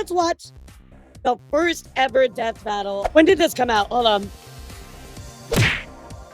let's watch the first ever death battle. When did this come out? Hold on.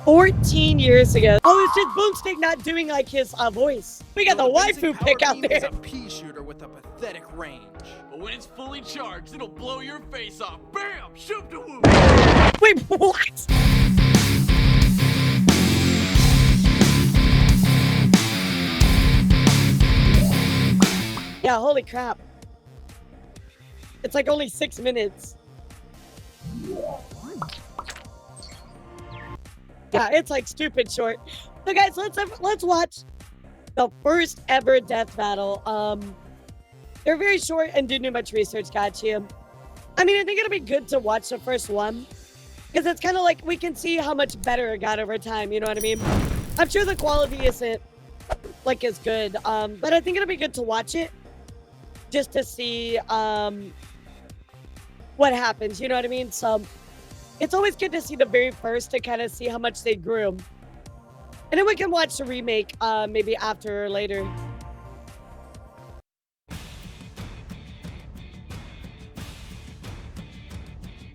14 years ago. Oh, it's just Boomstick not doing like his voice. We got the waifu pick out there. Is a pea shooter with a pathetic range. But when it's fully charged, it'll blow your face off. Bam! Shoot the woo! Wait, what? Yeah, holy crap. It's like only 6 minutes. Yeah, it's like stupid short. So guys, let's watch the first ever death battle. They're very short and didn't do much research, got you. I mean, I think it'll be good to watch the first one because it's kind of like we can see how much better it got over time, you know what I mean? I'm sure the quality isn't like as good, but I think it'll be good to watch it just to see what happens, you know what I mean? So it's always good to see the very first to kind of see how much they grew. And then we can watch the remake maybe after or later.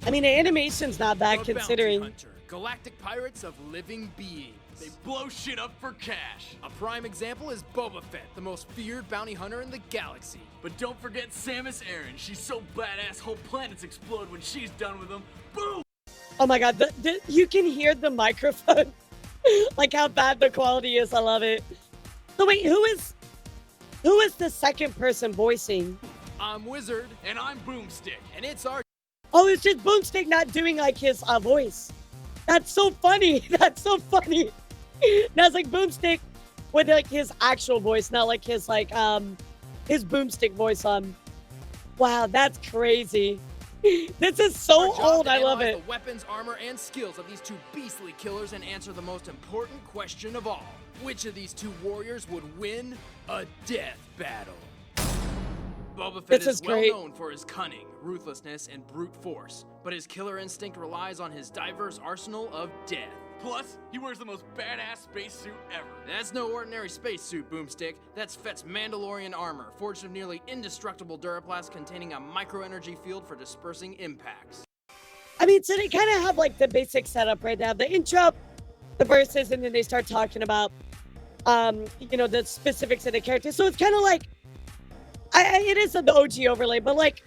I mean, the animation's not bad considering. Hunter, galactic pirates of living beings. They blow shit up for cash. A prime example is Boba Fett, the most feared bounty hunter in the galaxy. But don't forget Samus Aran. She's so badass, whole planets explode when she's done with them. Boom! Oh my god, you can hear the microphone. Like how bad the quality is. I love it. So wait, who is the second person voicing? I'm Wizard. And I'm Boomstick. And it's our... Oh, it's just Boomstick not doing like his voice. That's so funny. That's so funny. That's like Boomstick with like his actual voice, not like his his Boomstick voice on. Wow, that's crazy. This is so old. I love it. The weapons, armor, and skills of these two beastly killers and answer the most important question of all. Which of these two warriors would win a death battle? Boba Fett is well known for his cunning, ruthlessness, and brute force, but his killer instinct relies on his diverse arsenal of death. Plus, he wears the most badass spacesuit ever. That's no ordinary spacesuit, Boomstick. That's Fett's Mandalorian armor, forged of nearly indestructible duraplast containing a micro-energy field for dispersing impacts. I mean, so they kind of have like the basic setup, right? They have the intro, the verses, and then they start talking about, you know, the specifics of the character. So it's kind of like, it is the OG overlay, but like,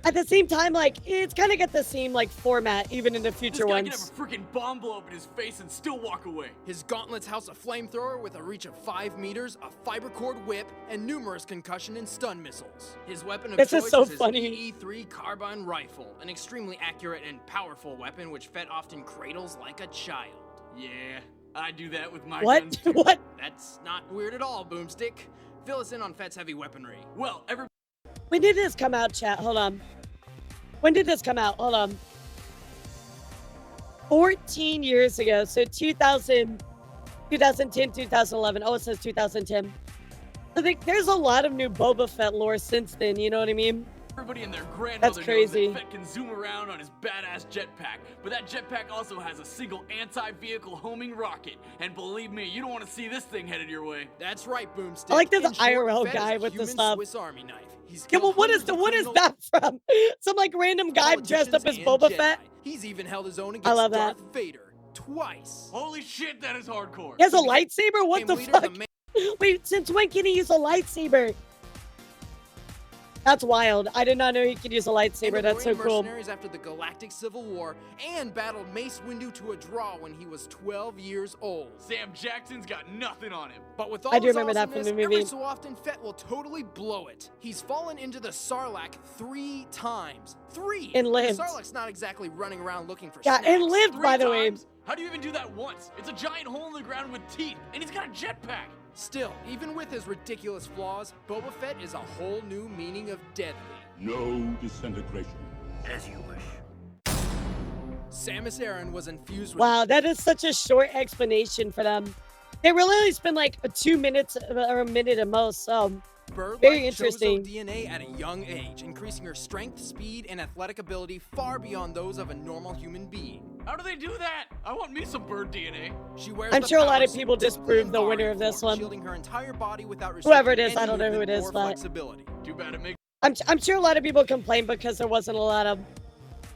at the same time, like, it's kind of got the same, like, format, even in the future ones. This guy can have a freaking bomb blow up in his face and still walk away. His gauntlets house a flamethrower with a reach of 5 meters, a fiber cord whip, and numerous concussion and stun missiles. His weapon of choice is his EE-3 carbine rifle, an extremely accurate and powerful weapon which Fett often cradles like a child. Yeah, I do that with my guns too. What? That's not weird at all, Boomstick. Fill us in on Fett's heavy weaponry. Well, When did this come out, chat? Hold on. When did this come out? Hold on. 14 years ago. So 2010, 2011. Oh, it says 2010. I think there's a lot of new Boba Fett lore since then. You know what I mean? Everybody and their grandmother That's crazy. knows that Fett can zoom around on his badass jetpack, but that jetpack also has a single anti-vehicle homing rocket. And believe me, you don't want to see this thing headed your way. That's right, Boomstick. I like this IRL guy with the stuff. Swiss Army knife. Yeah, well, what is that from? Some like random guy dressed up as Boba Fett? He's even held his own against Darth Vader twice. Holy shit, that is hardcore. He has a lightsaber? What the fuck? Wait, since when can he use a lightsaber? That's wild. I did not know he could use a lightsaber. That's so cool. Mercenaries after the Galactic Civil War and battled Mace Windu to a draw when he was 12 years old. Sam Jackson's got nothing on him. But with all I do remember that from the movie. Every so often, Fett will totally blow it. He's fallen into the Sarlacc 3 times. 3! And lived. The Sarlacc's not exactly running around looking for snacks. And lived, 3 by the way. How do you even do that once? It's a giant hole in the ground with teeth, and he's got a jetpack. Still, even with his ridiculous flaws, Boba Fett is a whole new meaning of deadly. No disintegration. As you wish. Samus Aran was infused with... Wow, that is such a short explanation for them. They really only spend like 2 minutes or a minute at most, so very interesting. DNA at a young age, increasing her strength, speed, and athletic ability far beyond those of a normal human being. How do they do that? I want me some bird DNA. She wears I'm sure a lot of people disproved the winner of this one. Shielding her entire body without whoever it is, I don't know who it is, but too bad it makes I'm sure a lot of people complained because there wasn't a lot of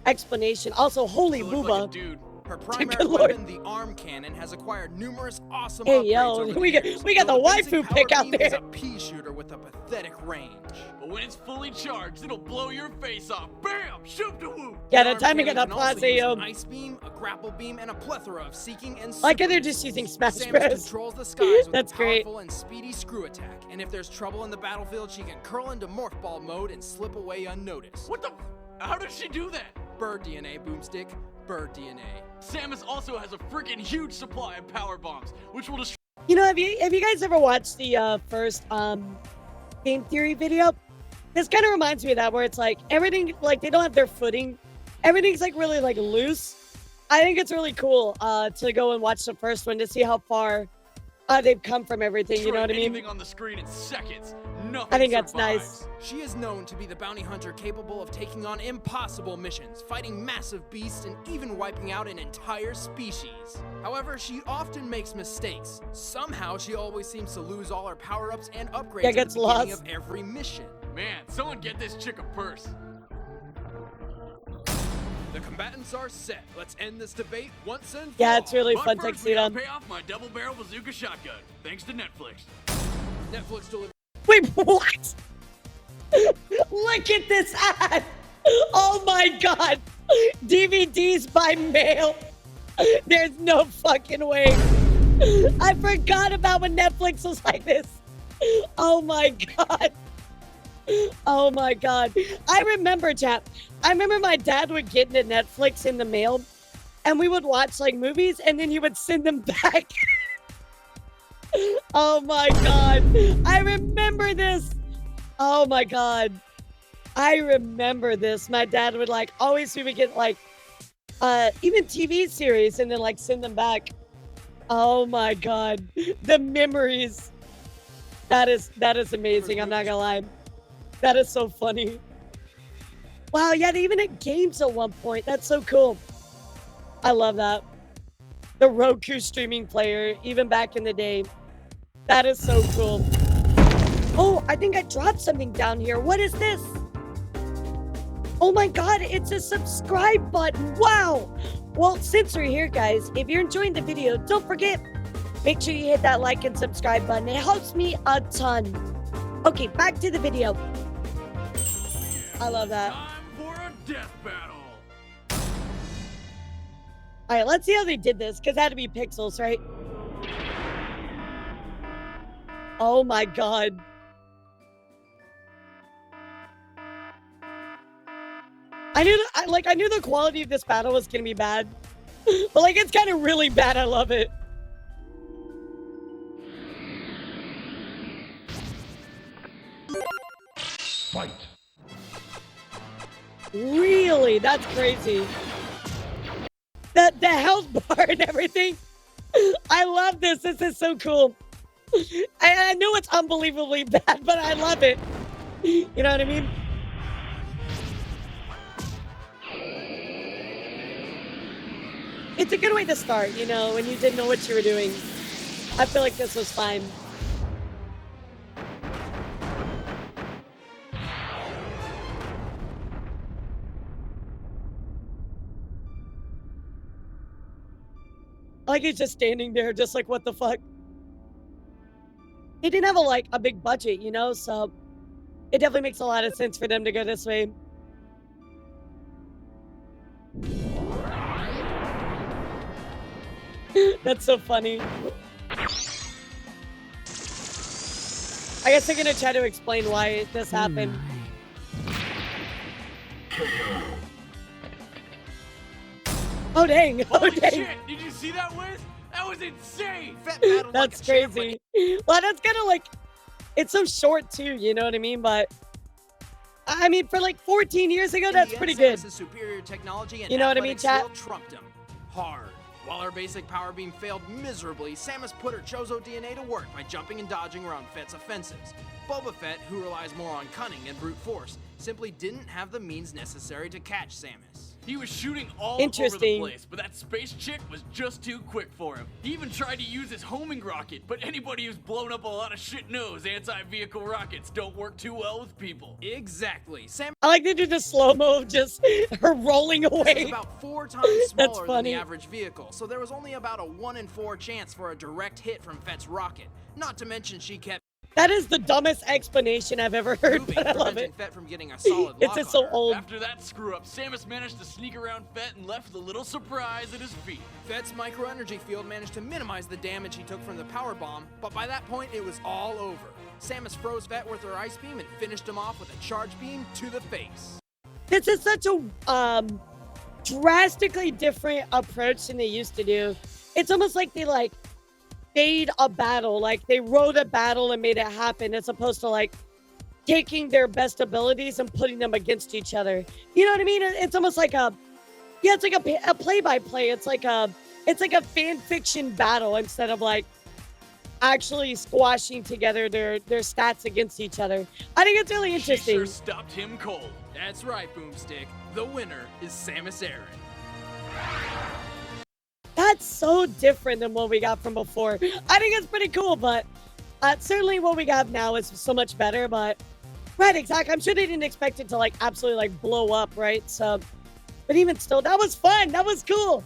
explanation. Also, holy It looks like a booba. dude. Her primary Good lord. weapon, the arm cannon, has acquired numerous awesome Hey, upgrades yo, over the we got years, the though basic waifu power pick out beam is there. a pea shooter with a pathetic range. But when it's fully charged, it'll blow your face off. Bam! Shoot the woo! Yeah, The the arm timing of cannon the can also use an Plaza. ice beam, a grapple beam, and a plethora of seeking and Like how super they're just missiles. using Smash Samus Bros. controls the skies with That's a great. powerful and speedy screw attack, and if there's trouble in the battlefield, she can curl into morph ball mode and slip away unnoticed. What the? How did she do that? Bird DNA, Boomstick. Bird DNA. Samus also has a freaking huge supply of power bombs, which will destroy. You know, have you guys ever watched the first game theory video? This kind of reminds me of that, where it's like everything, like they don't have their footing. Everything's like really like loose. I think it's really cool to go and watch the first one to see how far they've come from everything. You know what I mean? Anything on the screen in seconds. Nothing I think that's survives. nice. She is known to be the bounty hunter capable of taking on impossible missions, fighting massive beasts, and even wiping out an entire species. However, she often makes mistakes. Somehow, she always seems to lose all her power-ups and upgrades Yeah, at gets the beginning lost. of every mission. Man, someone get this chick a purse. The combatants are set. Let's end this debate once and for Yeah, all. it's really But fun first, we gotta tuxedo. pay off my double-barrel bazooka shotgun, thanks to Netflix. Netflix delivers. Wait, what? Look at this ad! Oh my god! DVDs by mail. There's no fucking way. I forgot about when Netflix was like this. Oh my god. Oh my god. I remember, chat. I remember my dad would get into Netflix in the mail, and we would watch like movies, and then he would send them back. Oh my god. I remember this. Oh my god. I remember this. My dad would like always, we would get like even TV series and then like send them back. Oh my god. The memories. That is amazing. I'm not gonna lie. That is so funny. Wow, yeah, they even had games at one point. That's so cool. I love that. The Roku streaming player, even back in the day. That is so cool. Oh, I think I dropped something down here. What is this? Oh my god, it's a subscribe button. Wow. Well, since we're here, guys, if you're enjoying the video, don't forget, make sure you hit that like and subscribe button. It helps me a ton. Okay, back to the video. I love that. Time for a death battle. All right, let's see how they did this, because it had to be pixels, right? Oh my god. I knew the quality of this battle was gonna be bad, but like it's kind of really bad. I love it. Fight. Really, that's crazy. The health bar and everything. I love this. This is so cool. I know it's unbelievably bad, but I love it. You know what I mean? It's a good way to start, you know, when you didn't know what you were doing. I feel like this was fine. Like he's just standing there, just like, what the fuck? He didn't have a big budget, you know, so it definitely makes a lot of sense for them to go this way. That's so funny. I guess I'm gonna try to explain why this happened. Oh dang! Oh Holy dang! shit! Did you see that, Wiz? That was insane! That's crazy. Well, that's kind of like, it's so short too, you know what I mean? But I mean, for like 14 years ago, that's pretty good. Superior technology and You know what I mean, chat? skill trumped him hard. While her basic power beam failed miserably, Samus put her Chozo DNA to work by jumping and dodging around Fett's offensives. Boba Fett, who relies more on cunning and brute force, simply didn't have the means necessary to catch Samus. He was shooting all over the Interesting. place, but that space chick was just too quick for him. He even tried to use his homing rocket, but anybody who's blown up a lot of shit knows anti-vehicle rockets don't work too well with people. Exactly. Samus I like to do the slow-mo of just her rolling is away. about 4 times That's smaller than funny. the average vehicle, so there was only about a 1 in 4 chance for a direct hit from Fett's rocket. Not to mention she kept That is the dumbest explanation I've ever heard, moving, but I love preventing it. Fett from getting a solid It's lock just on so her. old. After that screw-up, Samus managed to sneak around Fett and left the little surprise at his feet. Fett's micro-energy field managed to minimize the damage he took from the power bomb, but by that point it was all over. Samus froze Fett with her ice beam and finished him off with a charge beam to the face. This is such a drastically different approach than they used to do. It's almost like they like made a battle, like they wrote a battle and made it happen, as opposed to like taking their best abilities and putting them against each other. You know what I mean? It's almost like it's like a play-by-play. It's like a fan fiction battle instead of like actually squashing together their stats against each other. I think it's really She interesting. sure stopped him cold. That's right, Boomstick. The winner is Samus Aran. That's so different than what we got from before. I think it's pretty cool, but certainly what we got now is so much better. But right, exactly. I'm sure they didn't expect it to like absolutely like blow up, right? So, but even still, that was fun. That was cool.